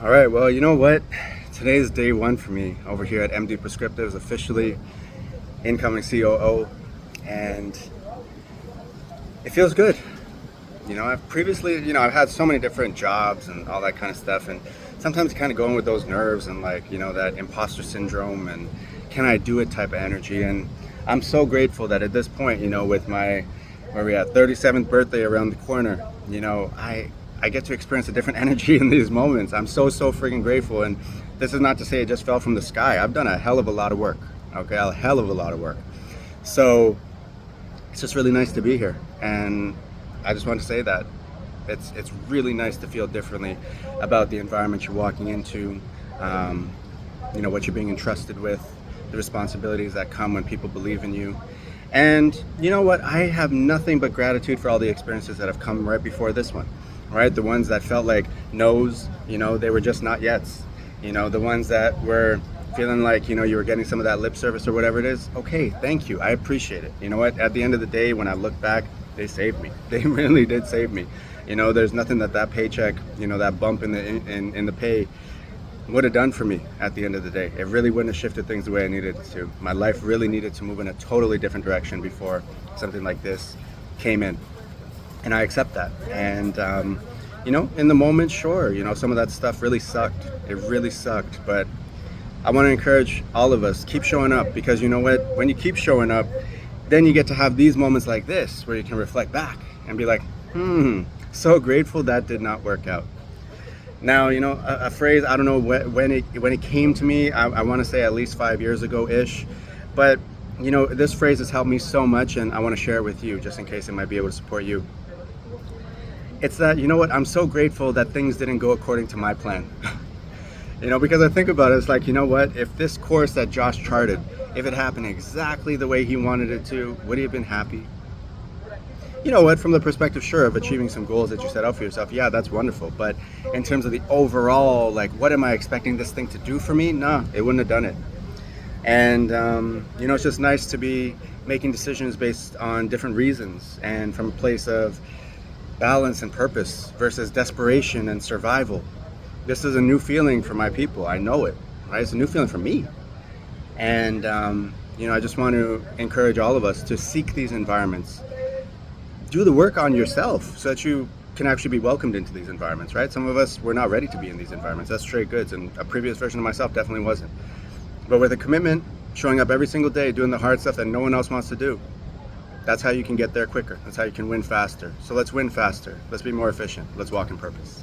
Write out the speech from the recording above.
All right, well, you know what? Today's day one for me over here at MD Prescriptives, officially incoming COO, and it feels good. I've previously, I've had so many different jobs and all that kind of stuff, and sometimes kind of going with those nerves and like, that imposter syndrome and can I do it type of energy. And I'm so grateful that at this point, with my, where we at, 37th birthday around the corner, I get to experience a different energy in these moments. I'm so freaking grateful. And this is not to say it just fell from the sky. I've done a hell of a lot of work, okay? A hell of a lot of work. So it's just really nice to be here. And I just want to say that it's really nice to feel differently about the environment you're walking into, what you're being entrusted with, the responsibilities that come when people believe in you. And you know what? I have nothing but gratitude for all the experiences that have come right before this one, right? The ones that felt like no's, they were just not yets. The ones that were feeling like, you were getting some of that lip service or whatever it is. Okay, thank you. I appreciate it. You know what? At the end of the day, when I look back, they saved me. They really did save me. There's nothing that paycheck, that bump in the pay would have done for me at the end of the day. It really wouldn't have shifted things the way I needed it to. My life really needed to move in a totally different direction before something like this came in. And I accept that. And, in the moment, sure, some of that stuff really sucked. It really sucked. But I want to encourage all of us, keep showing up, because you know what? When you keep showing up, then you get to have these moments like this where you can reflect back and be like, so grateful that did not work out. Now, a phrase, I don't know when it came to me, I want to say at least 5 years ago-ish, but this phrase has helped me so much, and I want to share it with you just in case it might be able to support you. It's that, I'm so grateful that things didn't go according to my plan. Because I think about it, it's like, if this course that Josh charted, if it happened exactly the way he wanted it to, would he have been happy? From the perspective, sure, of achieving some goals that you set out for yourself, yeah, that's wonderful. But in terms of the overall, like, what am I expecting this thing to do for me? Nah, it wouldn't have done it. And, it's just nice to be making decisions based on different reasons and from a place of balance and purpose versus desperation and survival. This is a new feeling for my people. I know it, right? It's a new feeling for me. And, I just want to encourage all of us to seek these environments. Do the work on yourself so that you can actually be welcomed into these environments, right? Some of us were not ready to be in these environments. That's straight goods. And a previous version of myself definitely wasn't. But with a commitment, showing up every single day, doing the hard stuff that no one else wants to do, that's how you can get there quicker. That's how you can win faster. So let's win faster. Let's be more efficient. Let's walk in purpose.